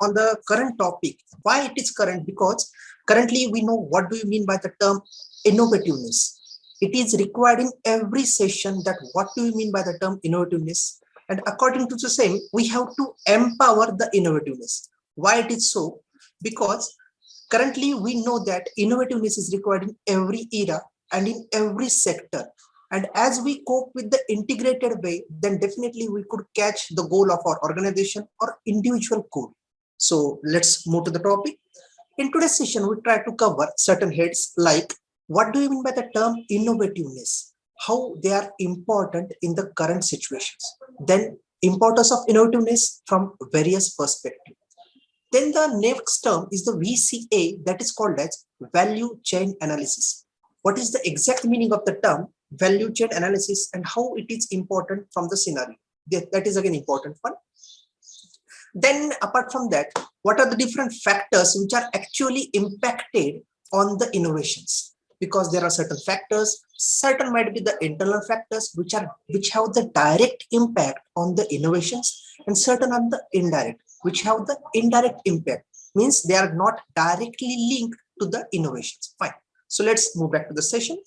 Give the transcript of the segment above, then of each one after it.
on the current topic. Why it is current? Because currently we know what do you mean by the term innovativeness. It is required in every session that what do you mean by the term innovativeness, and according to the same we have to empower the innovativeness. Why it is so? Because currently we know that innovativeness is required in every era and in every sector, and as we cope with the integrated way, then definitely we could catch the goal of our organization or individual goal. So let's move to the topic. In today's session, we try to cover certain heads like what do you mean by the term innovativeness, how they are important in the current situations, then importance of innovativeness from various perspectives. Then the next term is the VCA, that is called as value chain analysis. What is the exact meaning of the term value chain analysis and how it is important from the scenario? That is again important one. Then apart from that, what are the different factors which are actually impacted on the innovations? Because there are certain factors, certain might be the internal factors which have the direct impact on the innovations, and certain are the indirect which have the indirect impact, means they are not directly linked to the innovations. Fine. So let's move back to the session.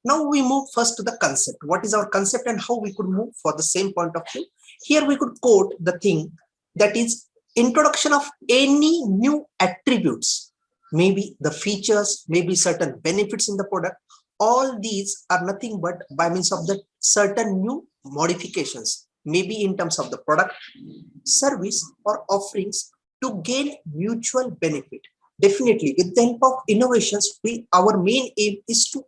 Now we move first to the concept. What is our concept and how we could move for the same point of view? Here we could quote the thing that is introduction of any new attributes, maybe the features, maybe certain benefits in the product. All these are nothing but by means of the certain new modifications, maybe in terms of the product, service or offerings to gain mutual benefit. Definitely with the help of innovations, our main aim is to,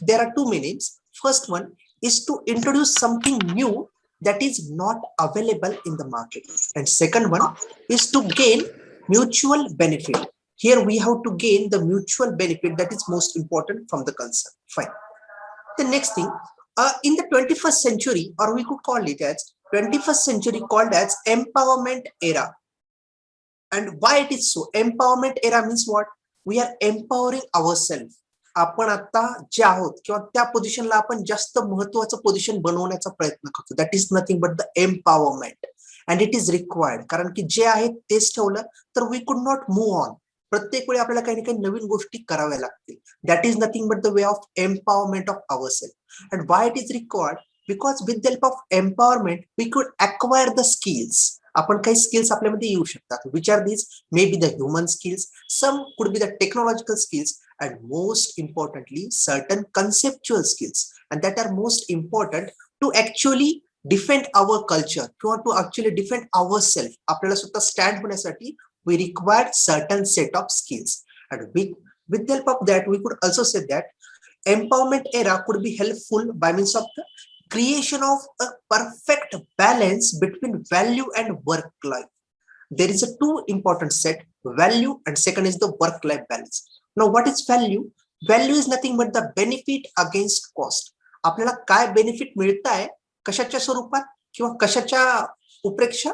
there are two main aims. First one is to introduce something new that is not available in the market, and second one is to gain mutual benefit. Here we have to gain the mutual benefit, that is most important from the concept. Fine. The next thing, in the 21st century, or we could call it as 21st century, called as empowerment era. And why it is so? Empowerment era means what? We are empowering ourselves. आपण आता जे आहोत किंवा त्या पोझिशनला आपण जास्त महत्त्वाचं position बनवण्याचा प्रयत्न करतो. That is nothing but the empowerment, and it is required. कारण की जे आहे तेच ठेवलं तर we could not move on. प्रत्येक वेळी आपल्याला काही ना काही नवीन गोष्टी कराव्या लागतील. That is nothing but the way of empowerment of our self. And why it is required? Because with the help of empowerment we could acquire the skills. आपण काही स्किल्स आपल्यामध्ये येऊ शकतात. Which are these? May be the human skills, some could be the technological skills, and most importantly certain conceptual skills, and that are most important to actually defend our culture, to actually defend ourselves. आपल्याला स्वतः stand होण्यासाठी we require certain set of skills, and with the help of that we could also say that empowerment era could be helpful by means of the creation of a perfect balance between value and work life. There is a two important set, value and second is the work life balance. Now what is value? Value is nothing but the benefit against cost. आपल्याला काय benefit मिळताय, कशाच्या स्वरूपात किंवा कशाच्या उपेक्षा,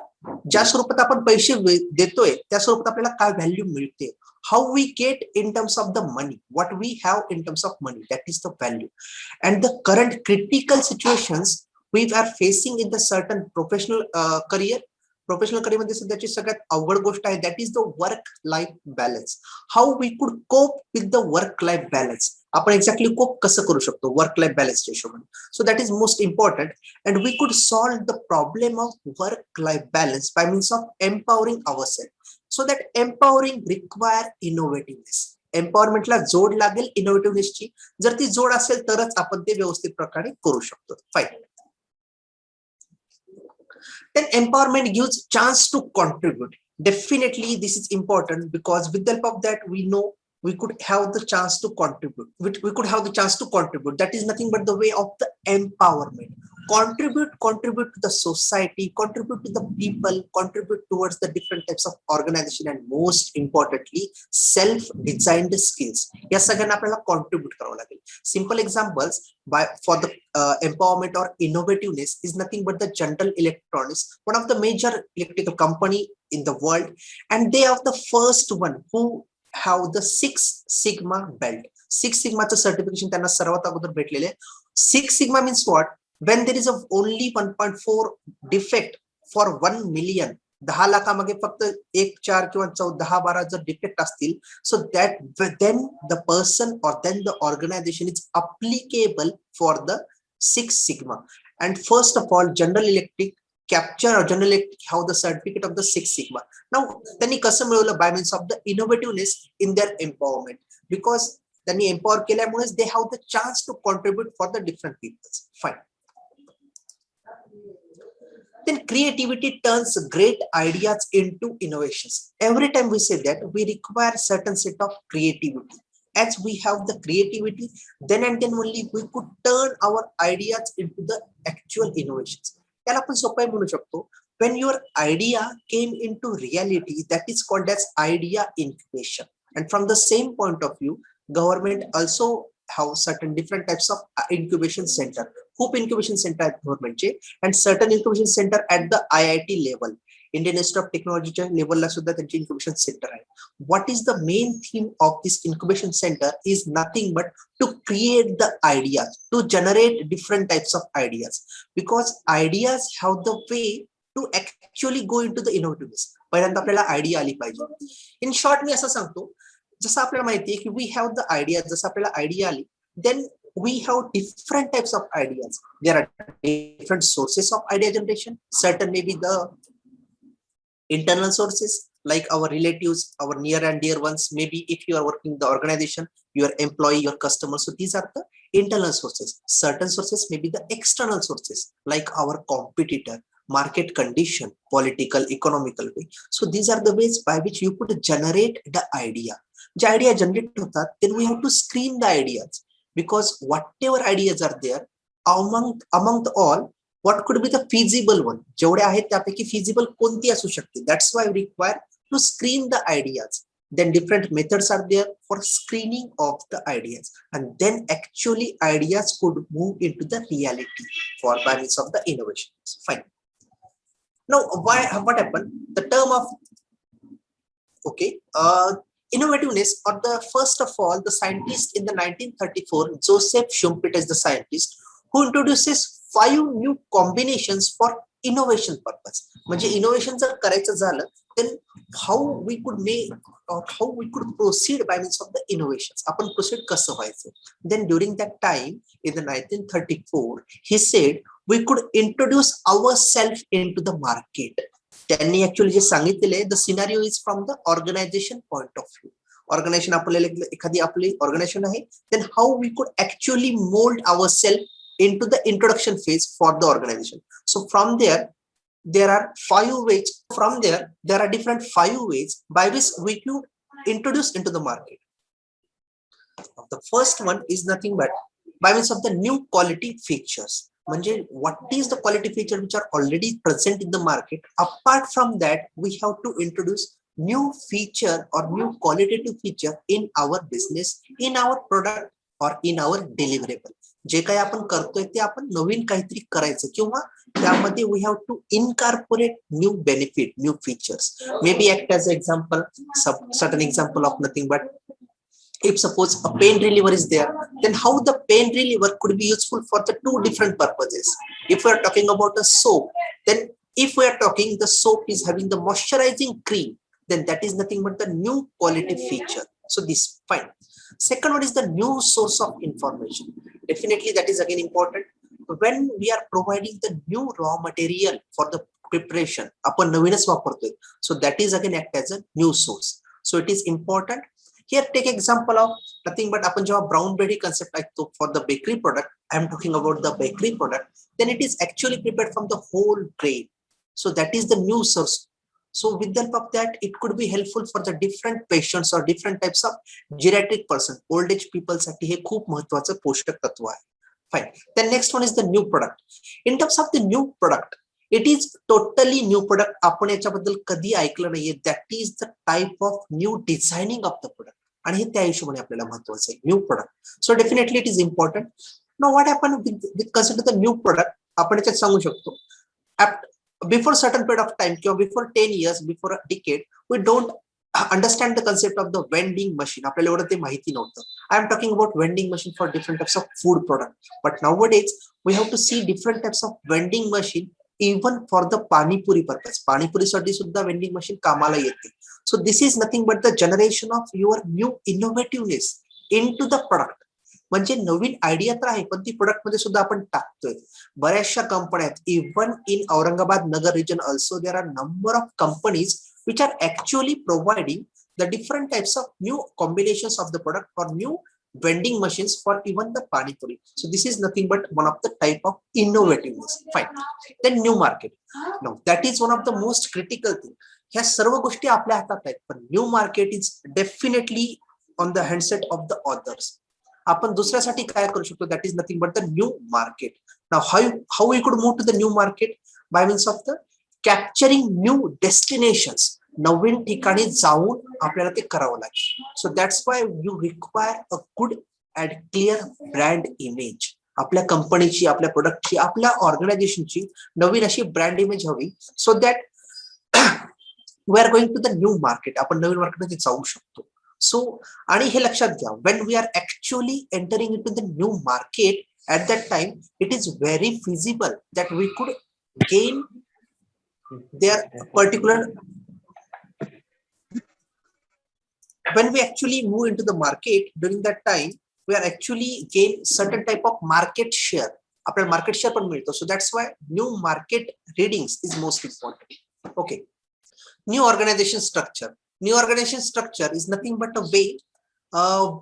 ज्या स्वरूपात आपण पैसे देतोय त्या स्वरूपात आपल्याला काय व्हॅल्यू मिळते. How we get in terms of the money, what we have in terms of money, that is the value. And the current critical situations we are facing in the certain professional career. Professional career मध्ये सध्याची सगळ्यात अवघड गोष्ट आहे, that is the work life balance. How we could cope with the work life balance. आपण exactly cope कसं करू शकतो वर्क लाईफ बॅलन्सच्या हिशोबाने. So that is most important, and we could solve the problem of work life balance by means of empowering ourself. So that empowering require innovativeness. एम्पॉवरमेंटला जोड लागेल इनोव्हेटिव्हनेसची. जर ती जोड असेल तरच आपण ते व्यवस्थित प्रकारे करू शकतो. Fine. Then empowerment gives chance to contribute. Definitely this is important because with the help of that we know we could have the chance to contribute. We could have the chance to contribute. That is nothing but the way of the empowerment. Contribute to the society, contribute to the people, contribute towards the different types of organization, and most importantly self-designed skills. या सगळ्यांना आपल्याला contribute करावं लागेल. Simple examples for the empowerment or innovativeness is nothing but the General Electronics, one of the major electrical company in the world, and they are the first one who have the 6 Sigma belt. 6 Sigma certification त्यांना सर्वात अगोदर भेटलेले. 6 Sigma means what? When there is only 1.4 defect for 1 million, 10 लाखामागे फक्त 1, 4 किंवा 10, 12 जर defect असतील, so that then the person और then the organization is applicable for the 6 sigma. And first of all, General Electric capture or General Electric have the certificate of the 6 sigma. Now त्यांनी कसं मिळवलं? By means of the innovativeness in their empowerment, because त्यांनी empower केल्यामुळे they have the chance to contribute for the different peoples. Fine. Then creativity turns great ideas into innovations. Every time we say that, we require certain set of creativity. As we have the creativity, then and then only we could turn our ideas into the actual innovations. त्याला आपण सोपं म्हणू शकतो. When your idea came into reality, that is called as idea incubation. And from the same point of view, government also have certain different types of incubation center. खूप incubation center आहेत गव्हर्नमेंटचे, and certain incubation center at the IIT level. Indian Institute of Technology च्या लेवलला सुद्धा त्यांची incubation center आहे. What is the main theme of this incubation center is nothing but to create the ideas, to generate different types of ideas, because ideas have the way to actually go into the innovativeness. पहिल्यांदा आपल्याला idea आली पाहिजे. In short मी असं सांगतो, जसं आपल्याला माहिती आहे की वी हॅव द आयडिया, जसं आपल्याला आयडिया आली, then we have different types of ideas. There are different sources of idea generation. Certain may be the internal sources, like our relatives, our near and dear ones. Maybe if you are working in the organization, your employee, your customer. So these are the internal sources. Certain sources may be the external sources, like our competitor, market condition, political, economical way. So these are the ways by which you could generate the idea. The idea generate होतात, then we have to screen the ideas. Because whatever ideas are there, among all, what could be the feasible one? जेवढे आहेत त्यापैकी feasible कोणती असू शकते? That's why we require to screen the ideas. Then different methods are there for screening of the ideas, and then actually ideas could move into the reality for by means of the innovations. Fine. Now, what happened? The term of innovativeness, or the first of all, the scientist in the 1934, Joseph Schumpeter is the scientist who introduces 5 new combinations for innovation purpose. म्हणजे innovation जर करायचं झालं, then how we could make or how we could proceed by means of the innovations. आपण proceed कसं व्हायचं? Then during that time in the 1934, he said we could introduce ourselves into the market. त्यांनी actually जे सांगितलेले, the scenario is from the organisation point of view. Organisation आपल्याला एखादी आपली organisation आहे, then how we could actually mould our self into the introduction phase for the organisation. So from there are 5 ways. From there are different 5 ways by which we could introduce into the market. The first one is nothing but by means of the new quality features. म्हणजे what is the quality feature which are already present in the market? Apart from that, we have to introduce new feature or new qualitative feature in our business, in our product or in our deliverable. जे काही आपण करतोय ते आपण नवीन काहीतरी करायचं, किंवा त्यामध्ये we have to incorporate new benefit, new features. Maybe act as an example, certain example of nothing but if suppose a pain reliever is there, then how the pain reliever could be useful for the 2 different purposes. If we are talking about a soap, then if we are talking the soap is having the moisturizing cream, then that is nothing but the new quality feature. So this fine. Second one is the new source of information. Definitely that is again important. When we are providing the new raw material for the preparation, आपण नवीनच वापरतोय, so that is again act as a new source. So it is important. Here take example of nothing but आपण जेव्हा brown bread concept ऐकतो for the bakery product, I am talking about the bakery product, then it is actually prepared from the whole grain. So that is the new source. So with the help of that, it could be helpful for the different patients or different types of geriatric person, old age people साठी हे खूप महत्त्वाचं पोषक तत्व आहे. Fine. Then next one is the new product. In terms of the new product, it is totally new product. आपण याच्याबद्दल कधी ऐकलं नाहीये. That is the type of new designing of the product. आणि हे त्या हिशोबाने आपल्याला महत्त्वाचं आहे, new product. So definitely it is important. Now what happened with consider the new product? आपण याच्यात सांगू शकतो. Before certain period of time, before 10 years, before a decade, we don't understand the concept of the vending machine. आपल्याला एवढं ते माहिती नव्हतं. I am talking about vending machine for different types of food product. But nowadays we have to see different types of vending machine even for the panipuri purpose. Panipuri साठी सुद्धा vending machine कामाला येते. So this is nothing but the generation of your new innovativeness into the product. म्हणजे नवीन idea तर आहे पण ती product मध्ये सुद्धा आपण टाकतोय. बऱ्याचशा कंपन्या आहेत. Even in Aurangabad Nagar region also there are number of companies which are actually providing the different types of new combinations of the product for new vending machines for even the pani puri. So this is nothing but one of the type of innovativeness. Fine. Then new market. Now that is one of the most critical thing. ह्या सर्व गोष्टी आपल्या हातात आहेत पण new market is definitely on the handset of the authors. आपण दुसऱ्यासाठी काय करू शकतो that is nothing but the new market. Now how we could move to the new market by means of the capturing new destinations. नवीन ठिकाणी जाऊन आपल्याला ते करावं लागेल. So that's why you require a good and clear brand image. आपल्या कंपनीची, आपल्या प्रोडक्टची, आपल्या ऑर्गनायझेशनची नवीन अशी ब्रँड इमेज हवी so that we are going to the new market. आपण नवीन मार्केटमध्ये जाऊ शकतो. सो आणि हे लक्षात घ्या when we are actually entering into the new market at that time it is very feasible that we could gain their particular when we actually move into the market during that time we are actually gain certain type of market share. आपल्याला market share पण मिळतो. सो that's Y new market readings is most important. Okay. New organization structure. New organization structure is nothing but a way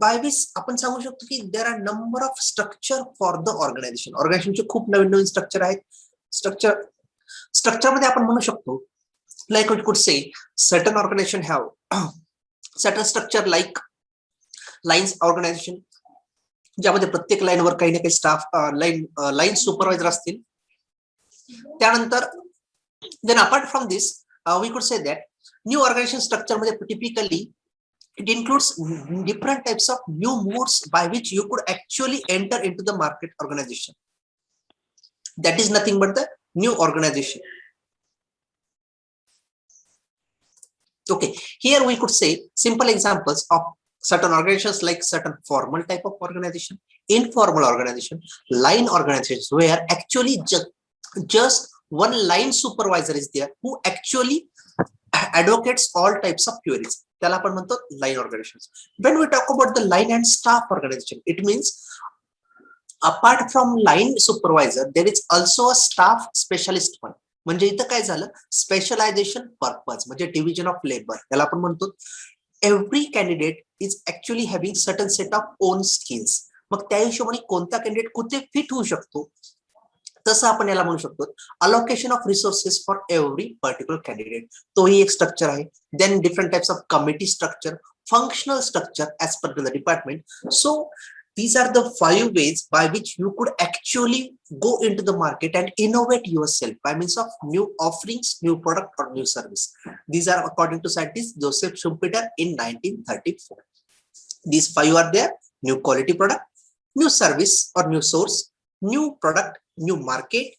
by which आपण सांगू शकतो की there are number of structure for the organization. ऑर्गनायझेशनचे खूप नवीन नवीन structure आहेत. Structure मध्ये आपण म्हणू शकतो like we could say certain organization have certain structure like lines organization ज्यामध्ये प्रत्येक लाईनवर काही ना काही स्टाफ लाईन सुपरवायझर असतील. त्यानंतर then apart from this we could say that new organization structure मध्ये typically it includes different types of new modes by which you could actually enter into the market organization. That is nothing but the new organization. Okay, here we could say simple examples of certain organizations like certain formal type of organization, informal organization, line organizations where actually just one line supervisor is there who actually advocates all types of queries. त्याला आपण म्हणतो line organizations. When we talk about the line and staff organization, it means apart from line supervisor, there is also a staff specialist one. म्हणजे इथं काय झालं specialization purpose म्हणजे division of labour. त्याला आपण म्हणतो every candidate is actually having certain set of own skills. मग त्या हिशोबाने कोणता कॅन्डिडेट कुठे फिट होऊ शकतो तसं आपण याला म्हणू शकतो allocation of resources for every particular candidate. तोही एक स्ट्रक्चर आहे. Then different types of committee structure, functional structure as per the department. So these are the 5 ways by which you could actually go into the market and innovate yourself by means of new offerings, new product or new service. These are according to scientist Joseph Schumpeter in 1934. These 5 are there: new quality product, new service or new source, new product, new market,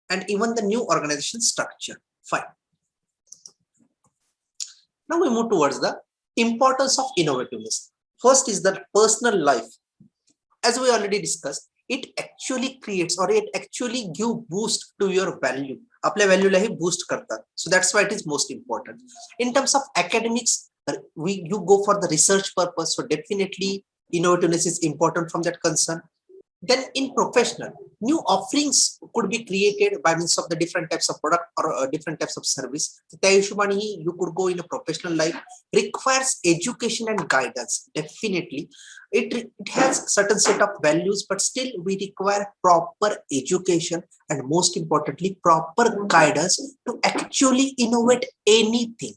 and even the new organization structure. Fine. Now we move towards the importance of innovativeness. First is the personal life. As we already discussed, it actually creates or it actually give boost to your value. आपल्या व्हॅल्यूलाही boost करतात. So that's why it is most important. In terms of academics, you go for the research purpose. So definitely innovativeness is important from that concern. Then in professional, new offerings could be created by means of the different types of product or different types of service. त्या हिशोबाने you could go in a professional life. Requires education and guidance. Definitely, it has certain set of values, but still we require proper education and most importantly proper guidance to actually innovate anything.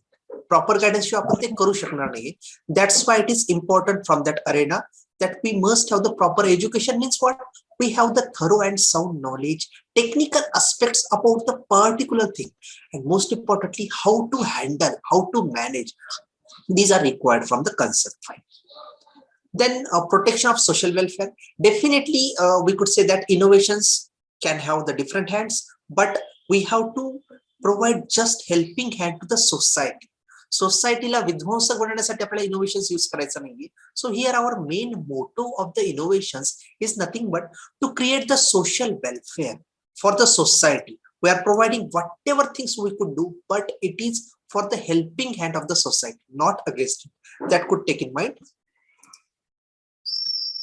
Proper guidance शिवाय आपण ते करू शकणार नाही. That's why it is important from that arena that we must have the proper education. Means what? We have the thorough and sound knowledge, technical aspects about the particular thing, and most importantly, how to handle, how to manage. These are required from the concept. Fine. Then protection of social welfare. Definitely, we could say that innovations can have the different hands, but we have to provide just helping hand to the society. सोसायटीला विध्वंसक बनवण्यासाठी आपल्याला innovations use करायचं नाहीये. So here our main motto of the innovations is nothing but to create the social welfare for the society We are providing whatever things we could do, but it is for the helping hand of the society, not against it. That could take in mind.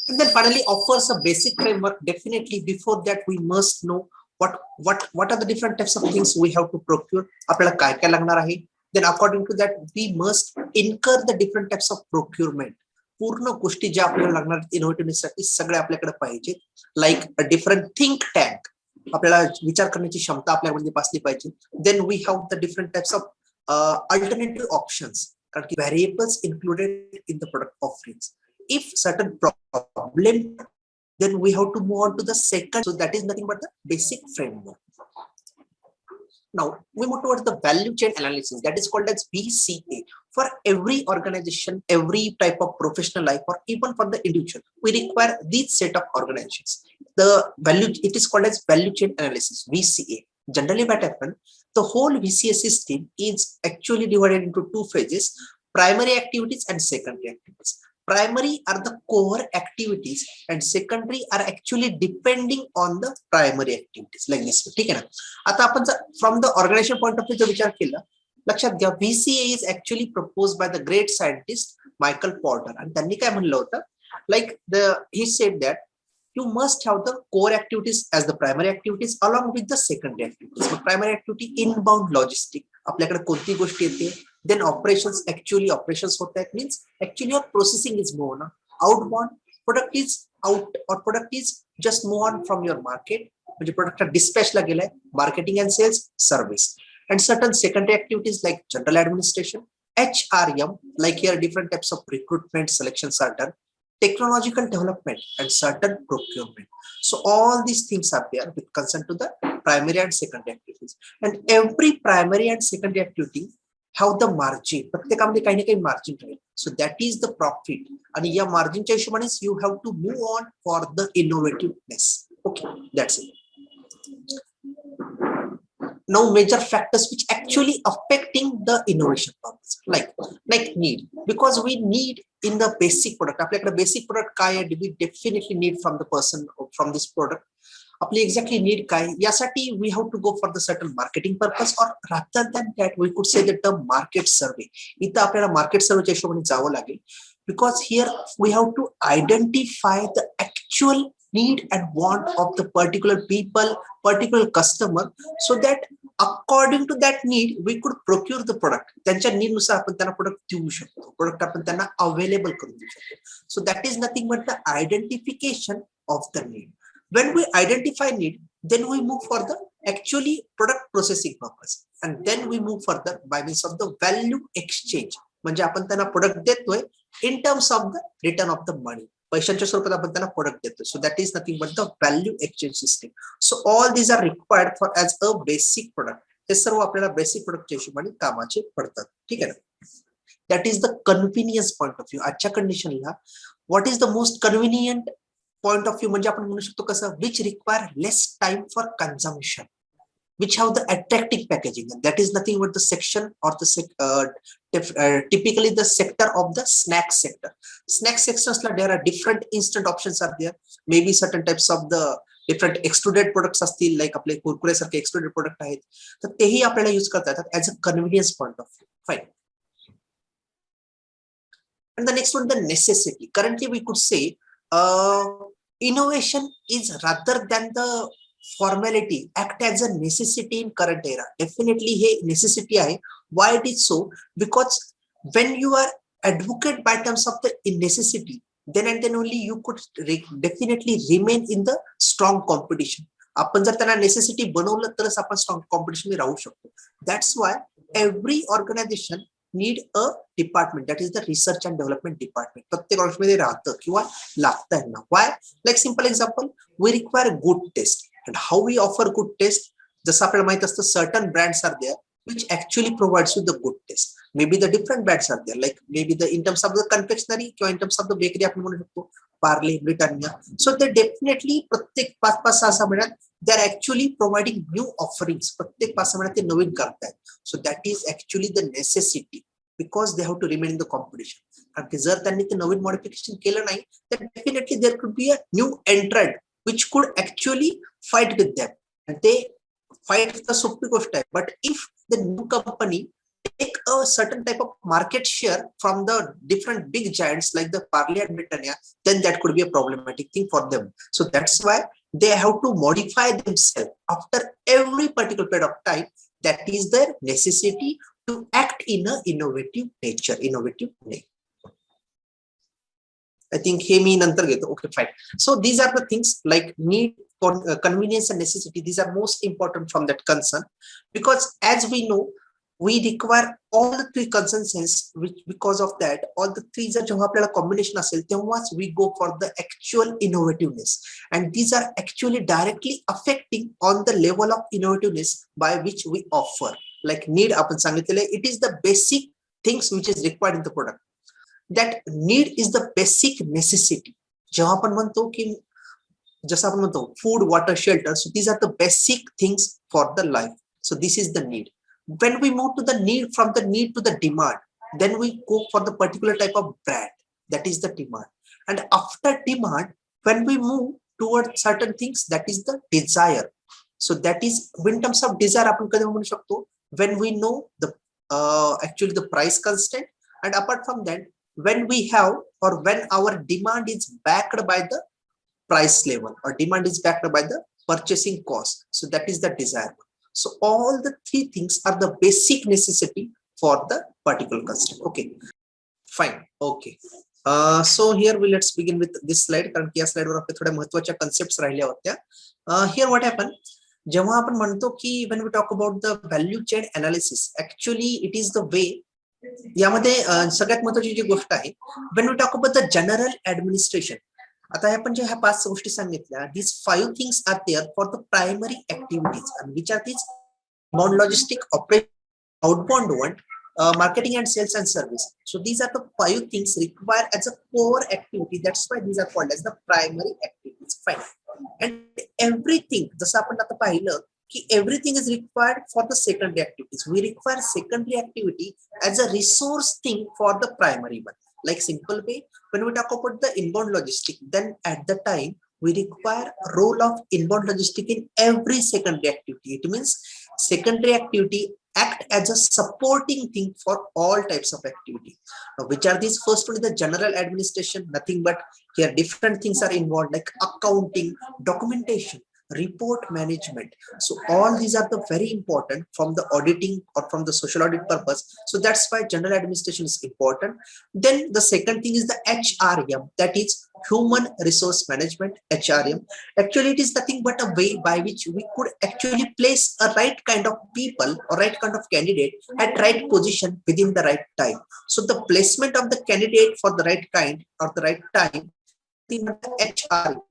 And then finally offers a basic framework. Definitely before that we must know what are the different types of things we have to procure. आपल्याला काय काय लागणार आहे. Then according to that we must incur the different types of procurement. पूर्ण गोष्टी ज्या आपल्याला लागणार इनोव्हेटिव्हनेस साठी सगळे आपल्याकडे पाहिजे. Like a different think tank. आपल्याला विचार करण्याची क्षमता आपल्यामध्ये असली पाहिजे. Then we have the different types of alternative options. कारण की variables included in the product offerings. If certain problem, then we have to move on to the second. So that is nothing but the basic framework. Now we move towards the value chain analysis, that is called as VCA. For every organization, every type of professional life, or even for the individual, we require this set of organizations. The value, it is called as value chain analysis, VCA. Generally what happens, the whole VCA system is actually divided into two phases: primary activities and secondary activities. Primary are the core activities and secondary are actually depending on the primary activities, like this. ठीक आहे ना. आता आपण from the organization point of view जर विचार केला, लक्षात घ्या VCA is actually proposed by the great scientist Michael Porter. आणि त्यांनी काय म्हणलं होतं, like he said that you must have the core activities as the primary activities along with the secondary activities. So primary activity inbound logistic, आपल्याकडे कोणती गोष्ट येते. Then operations, actually operations होत आहेत, means actually your processing is more on outbound, product is out or product is just move on from your market, म्हणजे product dispatch ला गेलाय, marketing and sales, service. And certain secondary activities like general administration, HRM, like here different types of recruitment selections are done, technological development and certain procurement. So all these things are there with concern to the primary and secondary activities. And every primary and secondary activity have the margin. प्रत्येकामध्ये काही ना काही margin Raheel. So that is the profit. आणि या margin च्या हिशोबाने you have to move on for the innovativeness. Okay, that's it. Now major factors which actually affecting the innovation process, like need, because we need in the basic product. आपल्याकडे basic product काय आहे, we definitely need from the person from this product. आपली exactly need काय, यासाठी we have to go for the certain marketing purpose, और rather than that we could say the term market survey. इथं आपल्याला market सर्वेच्या हिशोबाने जावं लागेल, because here we have to identify the actual need and want of the particular people, particular customer, so that according to that need we could procure the product. त्यांच्या need नुसार आपण त्यांना प्रोडक्ट देऊ शकतो, प्रोडक्ट आपण त्यांना available करून देऊ शकतो. So that is nothing but the identification of the need. When we identify need, then we move for the actually product processing purpose, and then we move further by means of the value exchange. म्हणजे आपण त्यांना product देतोय in terms of the return of the money. पैशांच्या स्वरूपात आपण त्यांना product देतो. So that is nothing but the value exchange system. So all these are required for as a basic product. हे सर्व आपल्याला बेसिक प्रोडक्टच्या हिशोबाने कामाचे पडतात. ठीक आहे ना. That is the convenience point of view. आजच्या कंडिशनला what is the most convenient point of view म्हणजे आपण म्हणू शकतो कसं, which require less time for consumption, which have the attractive packaging, and that is nothing but the section or the typically the sector of the snack sector. Snack sectors la there are different instant options are there, maybe certain types of the different extruded products असतील, like आपले कुरकुरे सारखे extruded product आहेत, तर तेही आपल्याला use करता येतात as a convenience point of view. Fine. And the next one, the necessity. Currently we could say innovation is rather than the formality act as a necessity in current era. Definitely hey necessity आहे. Why it is so? Because when you are advocate by terms of the necessity, then and then only you could definitely remain in the strong competition. आपण जर त्यांना necessity बनवलं तरच आपण strong competition मध्ये राहू शकतो. That's why every organization need a department, that is the research and development department. प्रत्येक ऑर्गनायझेशनमध्ये राहतं किंवा लागतं यांना. Why? Like simple example, we require good test, and how we offer good test, जसं आपल्याला माहित असतं certain brands are there which actually provides you the good test. Maybe the different brands are there, like maybe the in terms of the confectionery किंवा in terms of the bakery आपण म्हणू शकतो Parle, Britannia. So they definitely प्रत्येक 5-6 महिन्यात they are actually providing new offerings. प्रत्येक 5 महिन्यात ते नवीन करतायत. So that is actually the necessity, because they have to remain in the competition. कारण की जर त्यांनी ते नवीन मॉडिफिकेशन केलं नाही, then definitely there could be a new entrant which could actually fight with them, and they fight the सोपी गोष्ट आहे. But if the new company take a certain type of market share from the different big giants like the Parley and Britannia, then that could be a problematic thing for them. So that's why they have to modify themselves after every particular period of time. That is their necessity to act in a innovative nature, innovative way. I think he me nantar gheto. Okay, fine. So these are the things like need, convenience and necessity. These are most important from that concern, because as we know, we require all the three consensus, which because of that, all the three जर जेव्हा आपल्याला combination असेल तेव्हाच we go for the actual innovativeness, and these are actually directly affecting on the level of innovativeness by which we offer. Like need आपण सांगितलेले, it is the basic things which is required in the product. That need is the basic necessity. जेव्हा आपण म्हणतो की जसं आपण म्हणतो food, water, shelter, so these are the basic things for the life. So this is the need. When we move to the need, from the need to the demand, then we go for the particular type of brand. That is the demand. And after demand, when we move towards certain things, that is the desire. So that is, in terms of desire, आपण कधी म्हणू शकतो, when we know the actually the price constant, and apart from that, when we have, or when our demand is backed by the price level, or demand is backed by the purchasing cost, so that is the desire. So all the three things are the basic necessity for the particular customer. Okay, fine. Okay, so here we let's begin with this slide, कारण की या slide वर आपल्या थोड्या महत्त्वाच्या concepts राहिल्या होत्या. Here what happened, जेव्हा आपण म्हणतो की when we talk about the value chain analysis, actually it is the way, यामध्ये सगळ्यात महत्त्वाची जी गोष्ट आहे, when we talk about the general administration, आता आपण जे ह्या 5 गोष्टी सांगितल्या, these 5 things are there for the primary activities, and which are these: inbound logistic, operation, outbound one, marketing and sales and service. So these are the 5 things required as a core activity. That's why these are called as the primary activities. Fine. And everything, जसं आपण आता पाहिलं की everything is required for the secondary activities. We require secondary activity as a resource thing for the primary one. Like simple way, when we talk about the inbound logistic, then at the time we require role of inbound logistic in every secondary activity. It means secondary activity act as a supporting thing for all types of activity. Now, which are these? First one is the general administration. Nothing but here different things are involved, like accounting, documentation, report management. So all these are the very important from the auditing or from the social audit purpose. So that's why general administration is important. Then the second thing is the HRM, that is human resource management. HRM, actually it is nothing but a way by which we could actually place a right kind of people or right kind of candidate at right position within the right time. So the placement of the candidate for the right kind or the right time, HRM.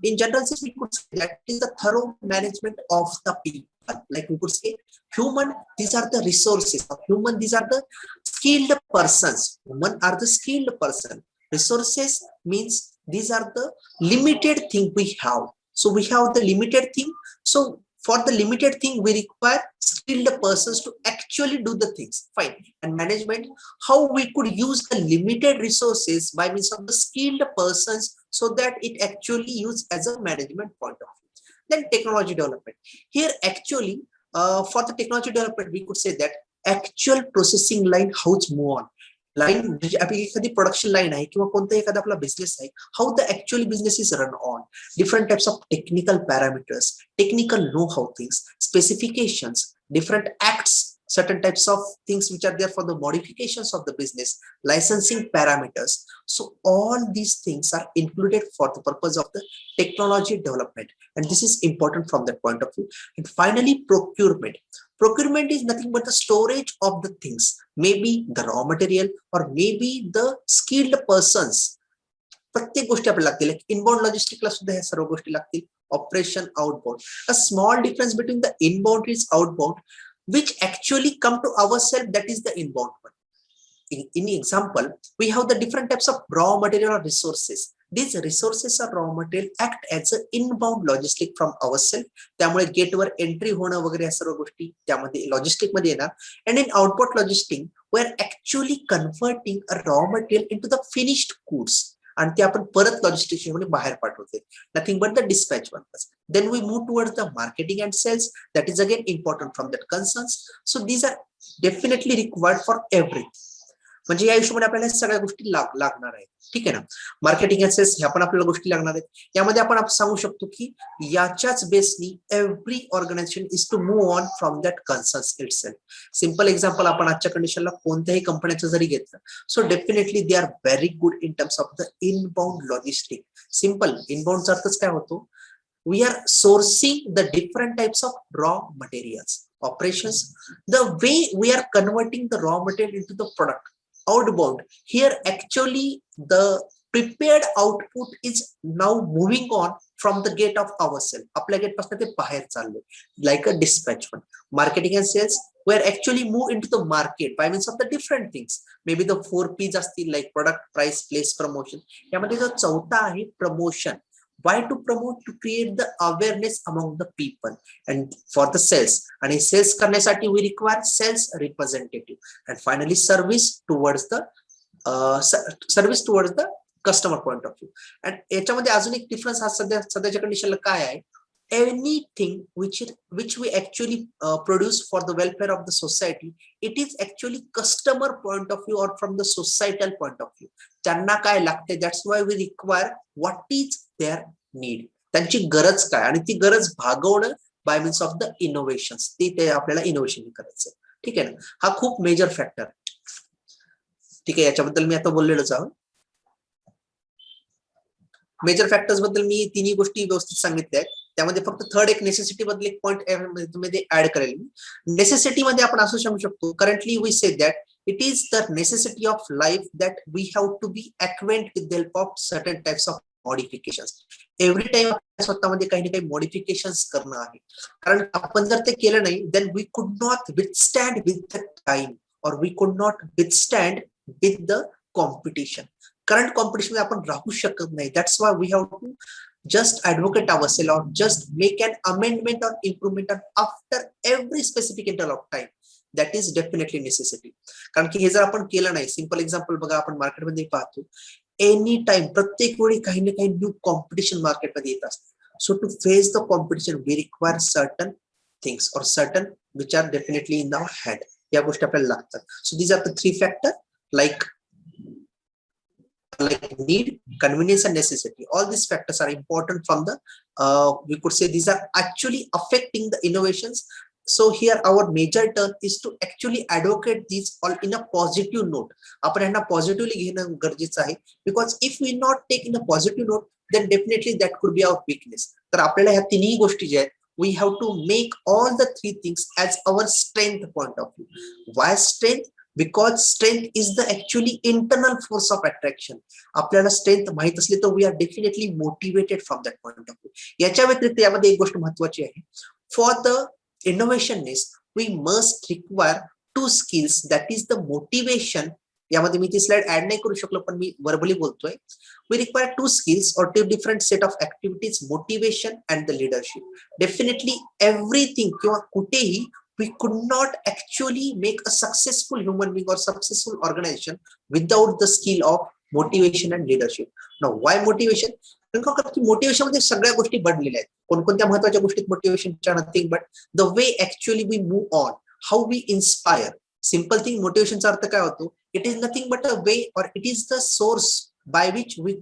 In general, we could say that is the thorough management of the people. Like we could say human, these are the resources of human, these are the skilled persons. Human are the skilled person. Resources means these are the limited thing we have. So we have the limited thing. So for the limited thing, we require skilled persons to actually do the things. Fine. And management, how we could use the limited resources by means of the skilled persons, so that it actually used as a management point of view. Then technology development. Here actually, for the technology development, we could say that actual processing line, how it's move on. Line, एखादी production line आहे किंवा कोणता एखादा आपला business आहे, how the actual business is run on, different types of technical parameters, technical know-how things, specifications, different acts, certain types of things which are there for the modifications of the business, licensing parameters. So all these things are included for the purpose of the technology development, and this is important from that point of view. And finally, procurement. Procurement is nothing but the storage of the things, maybe the raw material or maybe the skilled persons. प्रत्येक गोष्टी आपल्याला लागतील. Inbound लॉजिस्टिकला सुद्धा ह्या सर्व गोष्टी लागतील. Operation, outbound. A small difference between the inbound is outbound, which actually come to ourselves, that is the inbound one. In example, we have the different types of raw material or resources. These resources or raw material act as an inbound logistic from ourselves. त्यामुळे गेटवर entry होणं वगैरे या सर्व गोष्टी त्यामध्ये logistic मध्ये येणार. And in outbound logistic, we are actually converting a raw material into the finished goods, आणि ते आपण परत लॉजिस्टिक्स मध्ये बाहेर पाठवते. Nothing but the dispatch purpose. Then we move towards the marketing and sales. That is again important from that concerns. So these are definitely required for everything. म्हणजे या हिशोबाने आपल्याला सगळ्या गोष्टी लागणार आहेत. ठीक आहे ना. मार्केटिंग अँड सेल्स ह्या पण आपल्याला गोष्टी लागणार आहेत. यामध्ये आपण सांगू शकतो की याच्याच बेसनी every organization is to move on from that concerns itself. Simple example आपण आजच्या कंडिशनला कोणत्याही कंपन्यांचं जरी घेतलं, so definitely they are very good in terms of the inbound logistic. Simple इनबाउंडचा अर्थच काय होतो? We are sourcing the different types of raw materials. Operations, the way we are converting the raw material into the product. Outbound, here actually the prepared output is now moving on from the gate of ourselves. आपल्या gate पासून ते बाहेर चालले, like a dispatch one. Marketing and sales, we are actually move into the market by means of the different things. Maybe the 4 P's असतील, like product, price, place, promotion. यामध्ये जो चौथा आहे promotion. Why to promote? To create the awareness among the people. And for the sales, and in sales करण्यासाठी we require sales representative. And finally service towards the customer point of view. And याच्यामध्ये अजून एक difference हा सध्याच्या कंडिशनला काय आहे? Anything which we actually produce for the welfare of the society, it is actually customer point of view or from the societal point of view. त्यांना काय लागते, that's why we require what is their need. त्यांची गरज काय आणि ती गरज भागवणं by means of the innovations. ते आपल्याला इनोव्हेशन करायचं. ठीक आहे ना. हा खूप मेजर फॅक्टर. ठीक आहे, याच्याबद्दल मी आता बोललेलोच आहोत. मेजर फॅक्टर्स बद्दल मी तिन्ही गोष्टी व्यवस्थित सांगितल्या आहेत. त्यामध्ये फक्त थर्ड एक नेसेसिटी बद्दल एक पॉइंट तुम्ही ऍड करेल. नेसेसिटी मध्ये आपण असं सांगू शकतो, currently we say that it is the necessity of life that we have to be acquaint with the help of certain types of modifications. Every time आपल्या स्वतःमध्ये काही ना काही मॉडिफिकेशन्स करणं आहे. कारण आपण जर ते केलं नाही, then we could not withstand with the time और we could not withstand with the competition. Current competition मध्ये आपण राहू शकत नाही. That's why we have to just advocate ourselves or just make an amendment or improvement after every specific interval of time. That is definitely necessity. कारण की हे जर आपण केलं नाही, सिंपल एक्झाम्पल बघा, आपण मार्केटमध्ये पाहतो एनी टाइम प्रत्येक वेळी काही ना काही न्यू कॉम्पिटिशन मार्केटमध्ये येत असते. So to face the competition we require certain things और certain which are definitely in our hand. या गोष्टी आपल्याला लागतात. So these are the 3 factor like need, convenience and necessity. All these factors are important from the we could say these are actually affecting the innovations. So here our major turn is to actually advocate these all in a positive note. आपण यांना positively घेणं गरजेचं आहे. Because if we not take in a positive note, then definitely that could be our weakness. तर आपल्याला ह्या तिन्ही गोष्टी ज्या आहेत, we have to make all the 3 things as our strength point of view. Why strength? Because strength is the actually internal force of attraction. आपल्याला strength माहित असली तर we are definitely motivated from that point of view. याच्या व्यतिरिक्त यामध्ये एक गोष्ट महत्वाची आहे. For the innovationness we must require 2 skills, that is the motivation. यामध्ये मी ती स्लाइड ऍड नाही करू शकलो, पण मी वर्बली बोलतोय. वी रिक्वायर 2 स्किल्स और 2 different set of activities, motivation and the leadership. Definitely everything किंवा कुठेही we could not actually make a successful human being or successful organization without the skill of motivation and leadership. Now why motivation? कारण motivation मध्ये सगळ्या गोष्टी बनलेल्या आहेत. कोणकोणत्या महत्वाच्या गोष्टीत मोटिवेशनच्या nothing but the way actually we move on, how we inspire. Simple thing, मोटिवेशनचा अर्थ काय होतो? It is nothing but a way और it is the source by which we,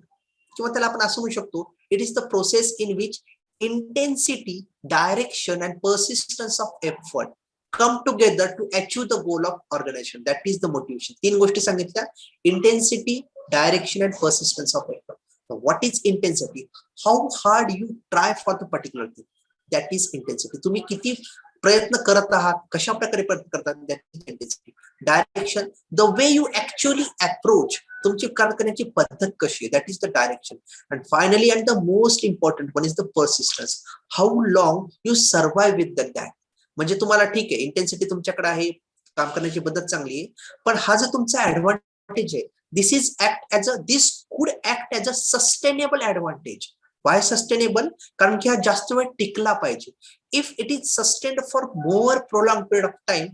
किंवा त्याला आपण असं म्हणू शकतो, it is the process in which intensity, direction and persistence of effort come together to achieve the goal of organization. That is the motivation. 3 गोष्टी सांगितल्या: intensity, direction and persistence of effort. Now, what is intensity? How hard you try for the particular thing. That is intensity. तुम्ही किती प्रयत्न करत आहात, कशा प्रकारे प्रयत्न करतात, that is intensity. Direction, the way you actually approach, तुमची कार्य करण्याची पद्धत कशी आहे, that is the direction. And finally and the most important one is the persistence. How long you survive with that. म्हणजे तुम्हाला ठीक आहे, इंटेन्सिटी तुमच्याकडे आहे, काम करण्याची पद्धत चांगली आहे, पण हा जो तुमचा ऍडव्हान्टेज आहे, this could act as a sustainable advantage. Y sustainable? कारण की हा जास्त वेळ टिकला पाहिजे. If it is sustained for more prolong period of time,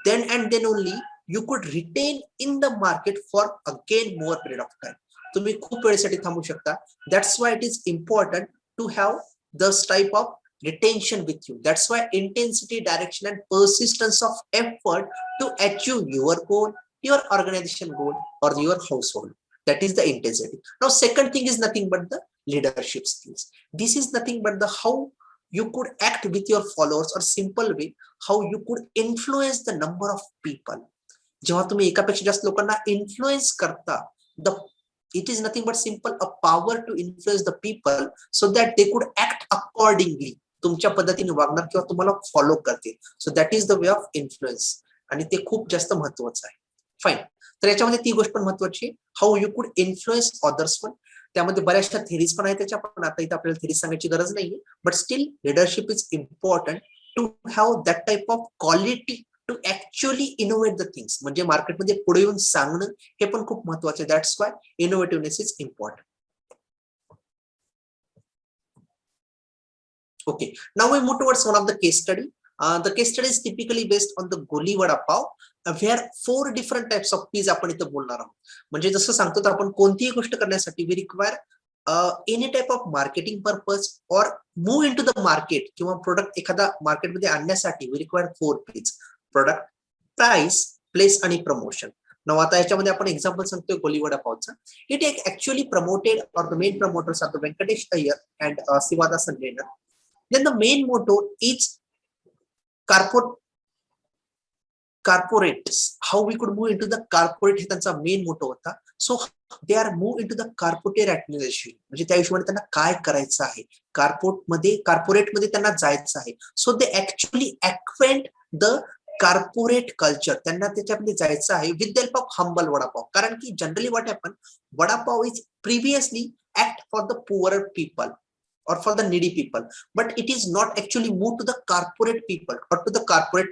then only you could retain in the market for again more period of time. तुम्ही खूप वेळेसाठी थांबू शकता. That's why it is important to have this type of retention with you. That's why intensity, direction, and persistence of effort to achieve your goal, your organization goal, or your household. That is the intensity. Now, second thing is nothing but the leadership skills. This is nothing but the how you could act with your followers, or simple way how you could influence the number of people. जेव्हा तुम्ही एकापेक्षा जास्त लोकांना influence करता, the it is nothing but simple a power to influence the people so that they could act accordingly. तुमच्या पद्धतीने वागणार किंवा तुम्हाला फॉलो करतील. So that is the way of influence, आणि ते खूप जास्त महत्वाचं आहे. फाईन. तर याच्यामध्ये ती गोष्ट पण महत्वाची, how you could influence others. पण त्यामध्ये बऱ्याचशा थेरीज पण आहेत त्याच्या, पण आता इथे आपल्याला थेरीज सांगायची गरज नाहीये. But still leadership is important to have that type of quality to actually innovate the things. म्हणजे मार्केटमध्ये पुढे येऊन सांगणं हे पण खूप महत्वाचं आहे. That's why innovativeness is important. Okay, now we move towards one of the case study. The case study is typically based on the गोली वडा पाव, where 4 different types of peas आपण इथे बोलणार आहोत. म्हणजे जसं सांगतो तर आपण कोणतीही गोष्ट करण्यासाठी we require any type of marketing purpose or move into the market किंवा प्रोडक्ट एखादा मार्केटमध्ये आणण्यासाठी we require 4 P's: product, price, place आणि प्रमोशन. नाव आता याच्यामध्ये आपण एक्झाम्पल सांगतोय गोली वडा पावचा. इट ऍक्च्युअली प्रमोटेड और the main promoters are the Venkatesh Iyer and Shivadasan रेनर. Then the main motto is corporates. How we could move into the corporate हे त्यांचा मेन मोटो होता. So they are move into the corporate administration. म्हणजे त्या हिशोबाने त्यांना काय करायचं आहे, कॉर्पोरेटमध्ये त्यांना जायचं आहे. सो दे ऍक्च्युअली ऍक्वेंट द कॉर्पोरेट कल्चर. त्यांना त्याच्यामध्ये जायचं आहे with the help of humble vada pav. कारण की generally what happen, vada pav is previously act for the poor people or for the needy people, but it is not actually moved to the corporate people or to the corporate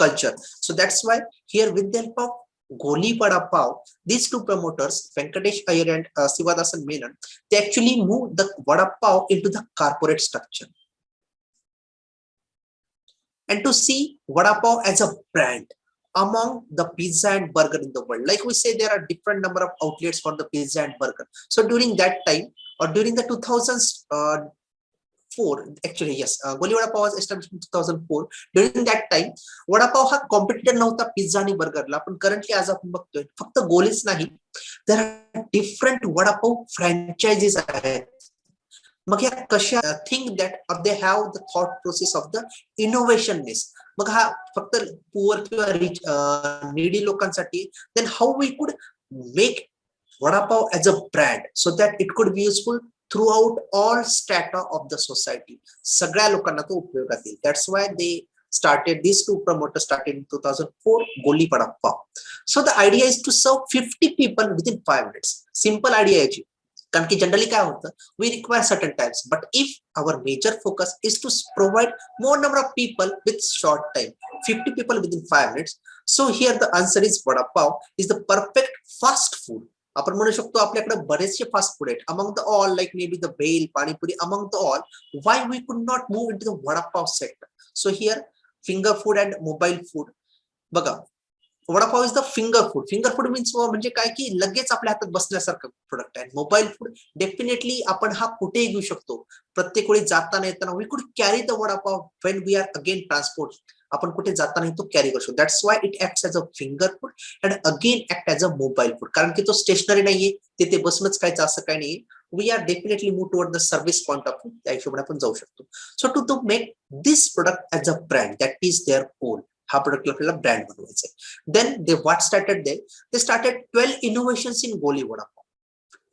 culture. So that's why here with the help of Goli Vada Pav, these two promoters, Venkatesh Iyer and Sivadasan Menon, they actually moved the Vada Pav into the corporate structure. And to see Vada Pav as a brand among the pizza and burger in the world. Like we say, there are different number of outlets for the pizza and burger. So during that time, or during the 2004, actually yes, Goli Vada Pav was established in 2004. During that time, vada pav हा competitor नव्हता pizza आणि बर्गरला. पण currently आज आपण बघतोय फक्त गोलीच नाही, there are different vada pav franchises आहेत. मग या कशा थिंक दॅट और they have the thought process of the innovationness. मग हा फक्त पुअर किंवा रिच नीडी लोकांसाठी. Then how we could make Vada Pav as a brand so that it could be useful throughout all strata of the society. सगळ्या लोकांना तो उपयोगात येईल. That's why they started, these two promoters started in 2004 Goli Vada Pav. So the idea is to serve 50 people within 5 minutes. Simple idea याची. कारण की generally काय होतं, we require certain times, but if our major focus is to provide more number of people with short time, 50 people within 5 minutes. So here the answer is Vada Pav is the perfect fast food. आपण म्हणू शकतो आपल्याकडे बरेचसे fast food आहेत. Among the all like may be the bhel, panipuri, among the all why we could not move into the vadapav sector. So here finger food and mobile food. बघा, vadapav is the finger food. Finger food means म्हणजे काय की लगेच आपल्या हातात बसण्यासारखं product आहे. Mobile food definitely आपण हा कुठेही घेऊ शकतो. प्रत्येक वेळी जाताना येताना we could carry the vada pav when we are again transport. आपण कुठे जाताना तो कॅरी करू शकतो. That's why it acts as a finger food and again act as a mobile food. कारण की तो स्टेशनरी नाहीये, तिथे बसूनच खायचं असं काही नाहीये. We are definitely move toward the service point of view. त्या हिशोबाने आपण जाऊ शकतो. So to make this product as a brand, that is their goal. हा प्रोडक्ट आपल्याला ब्रँड बनवायचा आहे. Then they what started they, they started 12 innovations in Goli vada pav.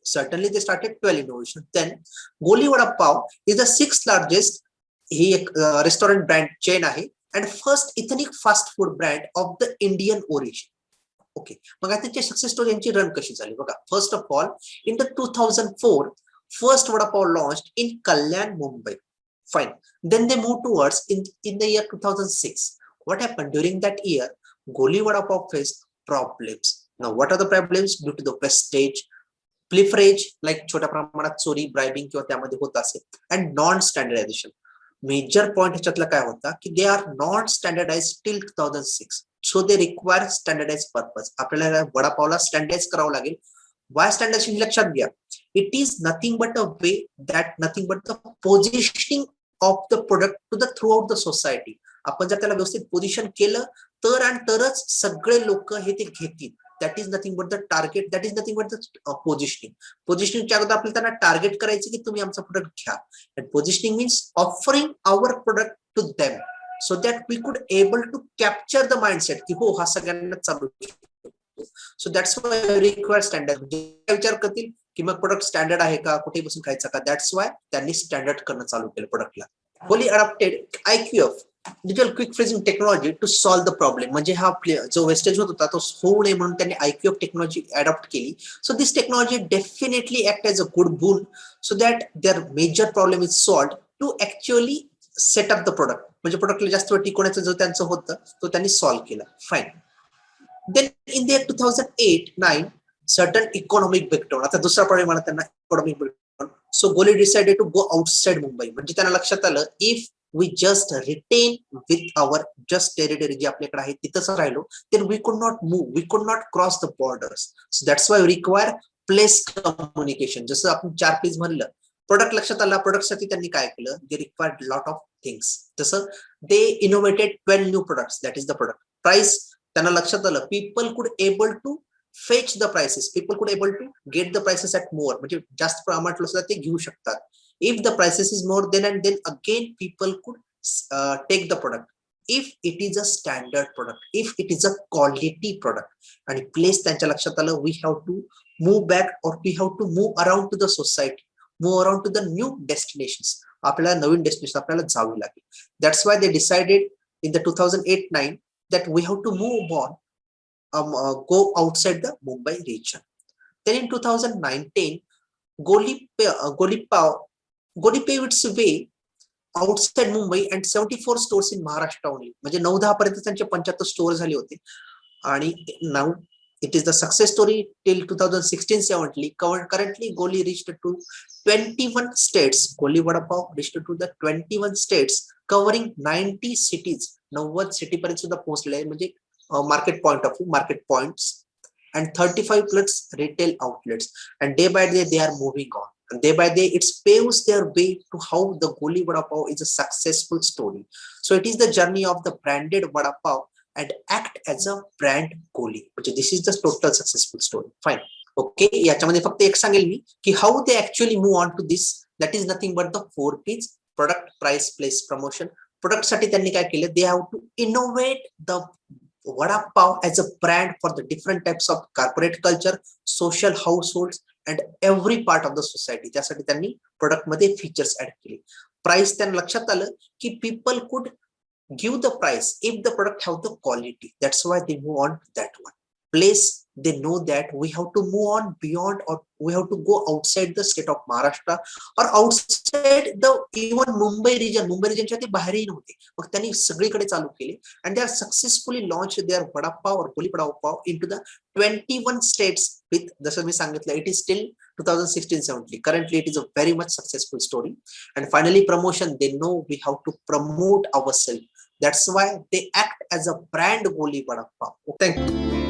Certainly they started 12 innovations. Then Goli Vada Pav is the 6th largest ही एक restaurant brand chain आहे and first ethnic fast food brand of the Indian origin. Okay, मग आता त्याची success story यांची run कशी झाली बघा. First of all in the 2004 first Vada Pav launched in Kalyan, Mumbai. Fine. Then they moved towards in the year 2006. What happened during that year? Goli Vada Pav faced problems. Now what are the problems? Due to the prestige, pilferage like छोट्या प्रमाणात चोरी, bribing किंवा त्यामध्ये होत असेल, and non standardization. Major point ह्याच्यातला काय होता की they are not standardize till 2006. So they require standardize purpose. आपल्याला वडापावला स्टँडर्डाइज करावं लागेल. वाय स्टँडर्डायझेशन लक्षात घ्या. It is nothing but a way, that nothing but the positioning of the product to the throughout the society. आपण जर त्याला व्यवस्थित पोझिशन केलं तर आणि तरच सगळे लोक हे ते घेतील. That is nothing but the target, that is nothing but the positioning. पोझिशनिंगच्या अगोदर आपल्याला त्यांना टार्गेट करायचे की तुम्ही आमचा प्रोडक्ट घ्या. And positioning means offering our product to them so that we could able to capture the mindset की हो हा सगळ्यांना चालू. So that's why require standard. विचार करतील की मग प्रोडक्ट स्टँडर्ड आहे का, कुठे बसून खायचा का, दॅट्स वाय त्यांनी स्टँडर्ड करणं चालू केलं प्रोडक्टला. fully adapted IQF digital quick freezing technology to solve the problem. म्हणजे हा जो वेस्टेज होत होता तो होऊ नये म्हणून त्यांनी IQF टेक्नॉलॉजी अडॉप्ट केली. So this technology definitely act as a good boon so that their major problem is solved to actually set up the product. म्हणजे प्रोडक्टला जास्त वेळ टिकवण्याचं जो त्यांचं होतं तो त्यांनी सॉल्व्ह केला. Fine. Then in the 2008-9 certain economic breakdown. आता दुसरा प्रॉब्लेम मला त्यांना economic breakdown. So Goli decided to go outside Mumbai. म्हणजे त्यांना लक्षात आलं if we just retain with our just territory जे आपल्याकडे आहे तिथंच राहिलो then we could not move, we could not cross the borders. So that's why we require place communication. जसं आपण 4 P's म्हणलं, प्रोडक्ट लक्षात आला. प्रोडक्ट साठी त्यांनी काय केलं, they required lot of things. जसं they innovated 12 new products, that is the product. Price त्यांना लक्षात आलं, people could able to fetch the prices, people could able to get the prices at more, म्हणजे जास्त प्रमाणात सुद्धा ते घेऊ शकतात. If the prices is more, then and then again people could take the product if it is a standard product, if it is a quality product. आणि place त्यांच्या लक्षात आलं, we have to move back or we have to move around to the society, move around to the new destinations. आपल्याला नवीन destination आपल्याला जावे लागेल. That's why they decided in the 2008-9 that we have to move on, go outside the Mumbai region. Then in 2019, Goli paved its way outside Mumbai and 74 stores in Maharashtra only. म्हणजे 9-10 पर्यंत त्यांचे 75 store झाले होते. आणि now it is the success story till 2016-17. Currently Goli reached to 21 states. Goli Vada Pav reached to the 21 states covering 90 cities. 90 city पर्यंत सुद्धा पोहोचले आहे. म्हणजे market point of view, market points, and 35 plus retail outlets. And day by day they are moving on. And day by day it paves their way to how the Goli Vada Pav is a successful story. So it is the journey of the branded Vada Pav and act as a brand Goli. This is the total successful story. Fine. Okay. याच्यामध्ये फक्त एक सांगेल मी की how they actually move on to this. That is nothing but the 4 P's: product, price, place, promotion. Product साठी त्यांनी काय केलं, they have to innovate the Vada Pav as a brand for the different types of corporate culture, social households, and every part of the society. त्यासाठी त्यांनी product मध्ये features add केले. Price त्यांना लक्षात आलं की people could give the price if the product have the quality. That's why they move on to that one. Place, they know that we have to move on beyond, or we have to go outside the state of Maharashtra or outside the even Mumbai region. Mumbai region ते बाहेरही नव्हते, मग त्यांनी सगळीकडे चालू केले. And they are successfully launched their Vada Pav or Goli Vada Pav into the 21 states with, जसं मी सांगितलं, it is still 2016-17. Currently it is a very much successful story. And finally promotion, they know we have to promote ourselves. That's why they act as a brand Goli Vada Pav. Thank you.